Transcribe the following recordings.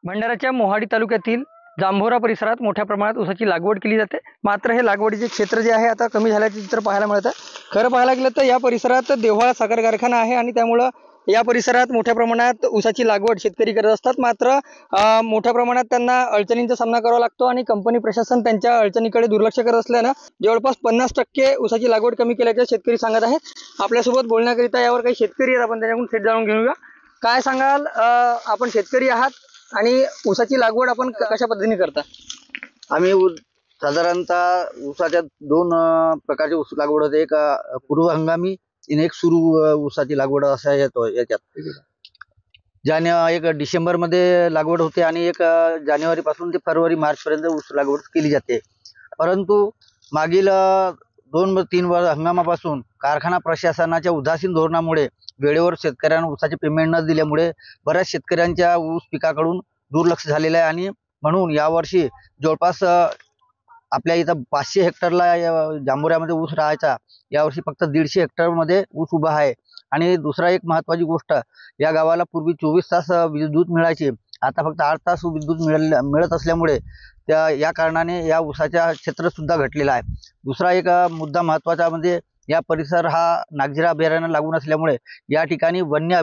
भंडाराच्या मोहाडी तालुक्यातील जांभोरा परिसरात मोठ्या प्रमाणात ऊसाची लागवड केली जाते। मात्र हे लागवडीचे क्षेत्र जे आहे आता कमी झाल्याचे चित्र पाहायला मिळत आहे। खरं पाहायला गेलं तर या परिसरात देव्हाळा साखर कारखाना आहे आणि त्यामुळे या परिसरात मोठ्या प्रमाणात ऊसाची लागवड शेतकरी करत असतात। मात्र मोठ्या प्रमाणात त्यांना अडचणींचा सामना करावा लागतो आणि कंपनी प्रशासन त्यांच्या अडचणीकडे दुर्लक्ष करत असल्याने जवळपास 50% ऊसाची लागवड कमी केल्याचे शेतकरी सांगत आहेत। आपल्यासोबत बोलण्याकरिता यावर काही शेतकरी आहेत, आपण त्यांच्याकडून थेट जाणून घेऊया। काय सांगाल, आपण शेतकरी आहात आणि ऊसाची लागवड आपण कशा पद्धतीने करता? आम्ही साधारणतः ऊसाच्या दोन प्रकारची ऊस लागवड होते। एक पूर्व हंगामी आणि एक सुरू ऊसाची लागवड असा येतो। याच्यात एक डिसेंबर मध्ये लागवड होते आणि एक जानेवारी पासून ते फरवरी मार्च पर्यंत ऊस लागवड केली जाते। परंतु मागील 2-3 हंगामापासून कारखाना प्रशासनाच्या उदासीन धोरणामुळे वेळेवर शेतकऱ्यांना ऊसाचे पेमेंट न दिल्यामुळे बऱ्याच शेतकऱ्यांच्या ऊस पिकाकडून दुर्लक्ष झालेलं आहे आणि म्हणून यावर्षी जवळपास आपल्या इथं 500 हेक्टरला जांभोऱ्यामध्ये ऊस राहायचा, यावर्षी फक्त 150 हेक्टरमध्ये ऊस उभा आहे। आणि दुसरा एक महत्त्वाची गोष्ट, या गावाला पूर्वी 24 तास विद्युत मिळायची, आता फक्त 8 तास विद्युत मिळत असल्यामुळे या कारणाने या ऊसाचा क्षेत्र सुद्धा घटलेला आहे। दुसरा एक मुद्दा महत्त्वाचा म्हणजे या परिसर हा नागझिरा अभयारण्य लागून असल्यामुळे या ठिकाणी वन्य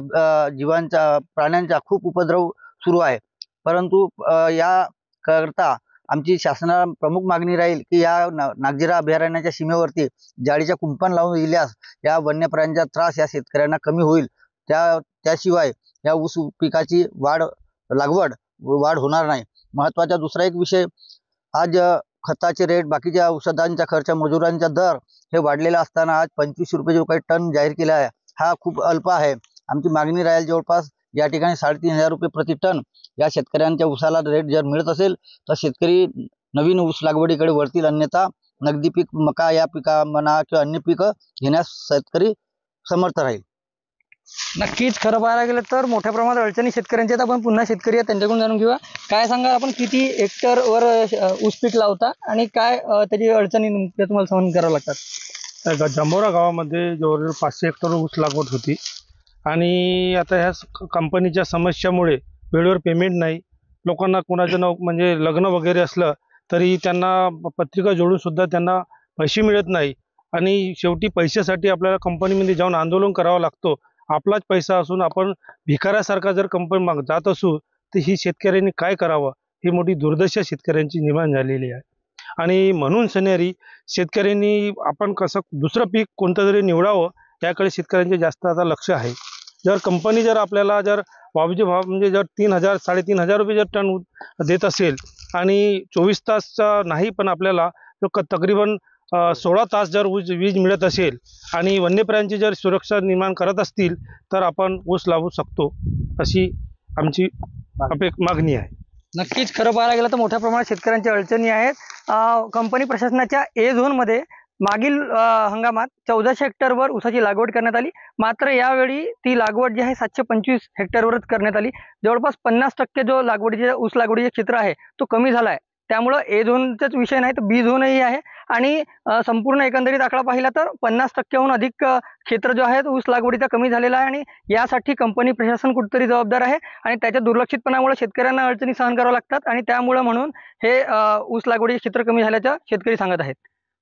जीवांचा प्राण्यांचा खूप उपद्रव सुरू आहे। परंतु या करता आमची शासनाला प्रमुख मागणी राहील की या नागझिरा अभयारण्याच्या सीमेवरती जाळीच्या कुंपण लावून दिल्यास या वन्य प्राण्यांचा त्रास या शेतकऱ्यांना कमी होईल। त्याशिवाय या ऊस पिकाची वाढ होणार नाही। महत्त्वाचा दुसरा एक विषय, आज खताचे रेट, बाकीच्या औषधांचा खर्च, मजुरांचा दर हे वाढलेला असताना आज 25 रुपये जो काही टन जाहीर केला आहे हा खूप अल्प आहे। आमची मागणी राहील जवळपास या ठिकाणी 3,500 रुपये प्रति टन या शेतकऱ्यांच्या ऊसाला रेट जर मिळत असेल तर शेतकरी नवीन ऊस लागवडीकडे वळतील, अन्यथा नगदी पीक मका या पिका म्हणा किंवा अन्य पिकं घेण्यास शेतकरी समर्थ राहील। नक्कीच खरं पाहायला गेलं तर मोठ्या प्रमाणात अडचणी शेतकऱ्यांच्या आहेत। आपण पुन्हा शेतकरी आहेत त्यांच्याकडून जाणून घेऊया। काय सांगा, आपण किती हेक्टरवर ऊस पीक लावता आणि काय त्याची अडचणी तुम्हाला सहन करावं लागतात? जांभोरा गावामध्ये जवळजवळ 500 हेक्टर ऊस लागवड होती आणि आता ह्या कंपनीच्या समस्यामुळे वेळेवर पेमेंट नाही, लोकांना कोणाचं म्हणजे लग्न वगैरे असलं तरी त्यांना पत्रिका जोडून सुद्धा त्यांना पैसे मिळत नाही आणि शेवटी पैशासाठी आपल्याला कंपनीमध्ये जाऊन आंदोलन करावं लागतो। आपलाच पैसा असून आपण भिकाऱ्यासारखा जर कंपनी माग जात असू तर ही शेतकऱ्यांनी काय करावं, ही मोठी दुर्दशा शेतकऱ्यांची निर्माण झालेली आहे। आणि म्हणून सनेरी शेतकऱ्यांनी आपण कसं दुसरं पीक कोणतं तरी निवडावं याकडे शेतकऱ्यांचे जास्त आता लक्ष आहे। जर कंपनी जर आपल्याला जर वाजवी भाव म्हणजे जर 3,000-3,500 रुपये जर टन देत असेल आणि 24 तासचा नाही पण आपल्याला तकरीबन 16 तास जर वीज मिळत असेल आणि वन्यप्राण्यांची जर सुरक्षा निर्माण करत असतील तर आपण ऊस लावू शकतो, अशी आमची मागणी आहे। नक्कीच खरं पाहायला गेलं तर मोठ्या प्रमाणात शेतकऱ्यांच्या अडचणी आहेत। कंपनी प्रशासनाच्या ए झोनमध्ये मागील हंगामात 1400 हेक्टरवर ऊसाची लागवड करण्यात आली, मात्र यावेळी ती लागवड जी आहे 725 हेक्टरवरच करण्यात आली। जवळपास 50% जो ऊस लागवडीचे क्षेत्र आहे तो कमी झाला आहे। त्यामुळे ए झोनचाच विषय नाही तर बी झोनही आहे आणि संपूर्ण एकंदरीत आकडा पाहिला तर 50%हून अधिक क्षेत्र जो आहे ऊस लागवडीचा कमी झालेला आहे आणि यासाठी कंपनी प्रशासन कुठेतरी जबाबदार आहे आणि त्याच्या दुर्लक्षितपणामुळे शेतकऱ्यांना अडचणी सहन कराव्या लागतात आणि त्यामुळे म्हणून हे ऊस लागवडीचे क्षेत्र कमी झाल्याचं शेतकरी सांगत आहेत।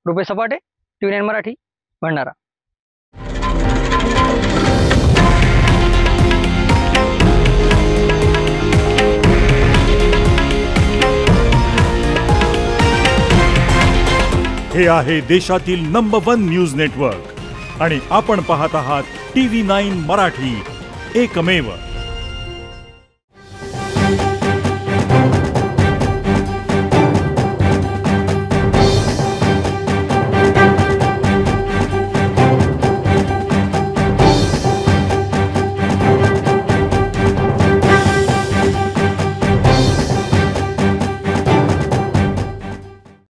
रुपेश सपाटे, TVNine मराठी, भंडारा। हे आहे देशातील नंबर 1 न्यूज नेटवर्क आणि आपण पाहत आहात TV9 मराठी, एकमेव।